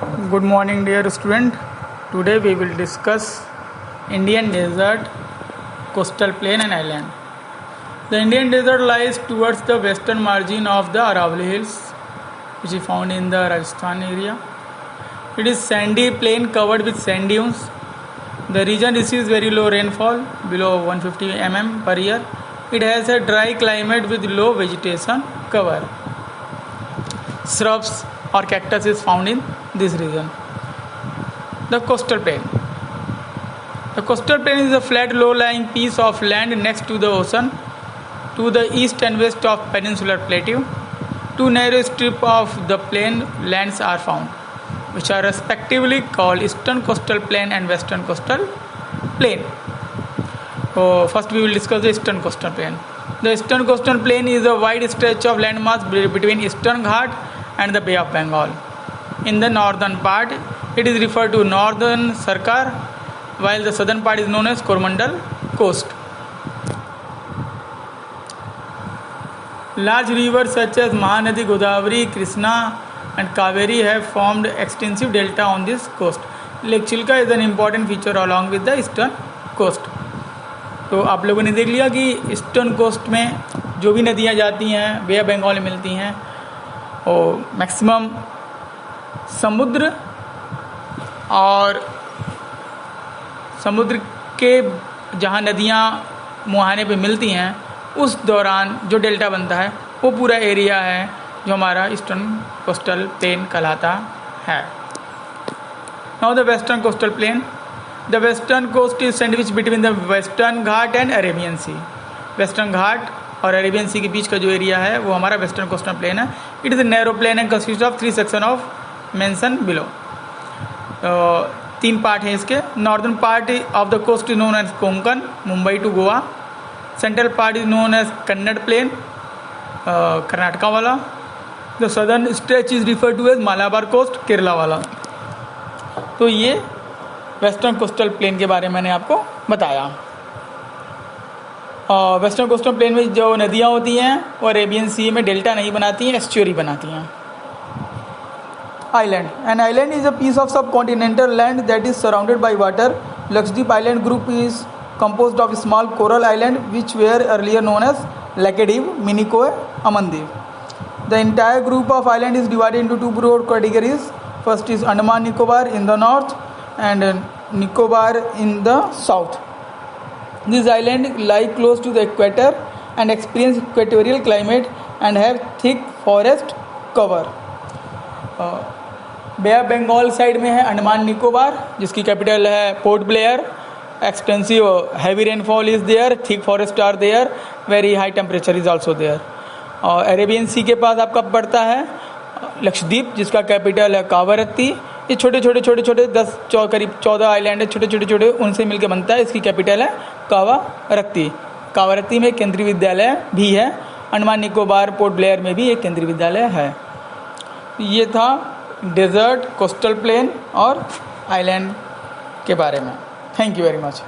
Good morning, dear student. Today we will discuss Indian desert, coastal plain and island. The Indian desert lies towards the western margin of the Aravalli Hills, which is found in the Rajasthan area. It is sandy plain covered with sand dunes. The region receives very low rainfall, below 150 mm per year. It has a dry climate with low vegetation cover. Shrubs or cactus is found in this region. The coastal plain. The coastal plain is a flat low-lying piece of land next to the ocean. To the east and west of peninsular plateau, two narrow strips of the plain lands are found, which are respectively called eastern coastal plain and western coastal plain. So first we will discuss the eastern coastal plain. The eastern coastal plain is a wide stretch of landmass between Eastern Ghat and the Bay of Bengal. In the northern part, it is referred to Northern Sarkar, while the southern part is known as Coromandel Coast. Large rivers such as Mahanadi, Godavari, Krishna and Kaveri have formed extensive delta on this coast. Lake Chilka is an important feature along with the eastern coast. तो आप लोगों ने देख लिया कि eastern coast में जो भी नदियाँ जाती हैं बे ऑफ बंगाल में मिलती हैं और मैक्सिमम समुद्र और समुद्र के जहाँ नदियाँ मुहाने पे मिलती हैं उस दौरान जो डेल्टा बनता है वो पूरा एरिया है जो हमारा ईस्टर्न कोस्टल प्लेन कहलाता है. Now the western coastal plain. The western coast is sandwiched between the Western Ghat and Arabian Sea. Western Ghat और Arabian Sea के बीच का जो एरिया है वो हमारा वेस्टर्न कोस्टल प्लेन है. It is a narrow plain and consists of three sections of mention below. तीन part हैं इसके. Northern part of the coast is known as Konkan, Mumbai to Goa. Central part is known as Kannada plain, Karnataka वाला. The southern stretch is refer to as Malabar coast, Kerala वाला. तो ये western coastal plain के बारे में मैंने आपको बताया. वेस्टर्न कोस्टल प्लेन में जो नदियाँ होती हैं वो अरेबियन सी में डेल्टा नहीं बनाती हैं, एस्चुअरी बनाती हैं. Island. An island is a piece of sub continental land that is surrounded by water. Lakshadweep island group is composed of small coral island which were earlier known as Laccadive, Minicoy, Amandev. The entire group of island is divided into two broad categories. First is Andaman Nicobar in the north and Nicobar in the south. These islands lie close to the equator and experience equatorial climate and have thick forest cover. Bay of Bengal side में है अंडमान निकोबार जिसकी capital है Port Blair. Extensive heavy rainfall is there, thick forests are there, very high temperature is also there. और Arabian सी के पास आपका पड़ता है लक्षद्वीप जिसका कैपिटल है कावारत्ती. ये छोटे छोटे 10 करीब 14 आइलैंड है, छोटे उनसे मिलकर बनता है. इसकी कैपिटल है कावारत्ती. कावारत्ती में केंद्रीय विद्यालय भी है. अंडमान निकोबार पोर्ट ब्लेयर में भी एक केंद्रीय विद्यालय है. ये था डेजर्ट, कोस्टल प्लेन और आइलैंड के बारे में. Thank you very much.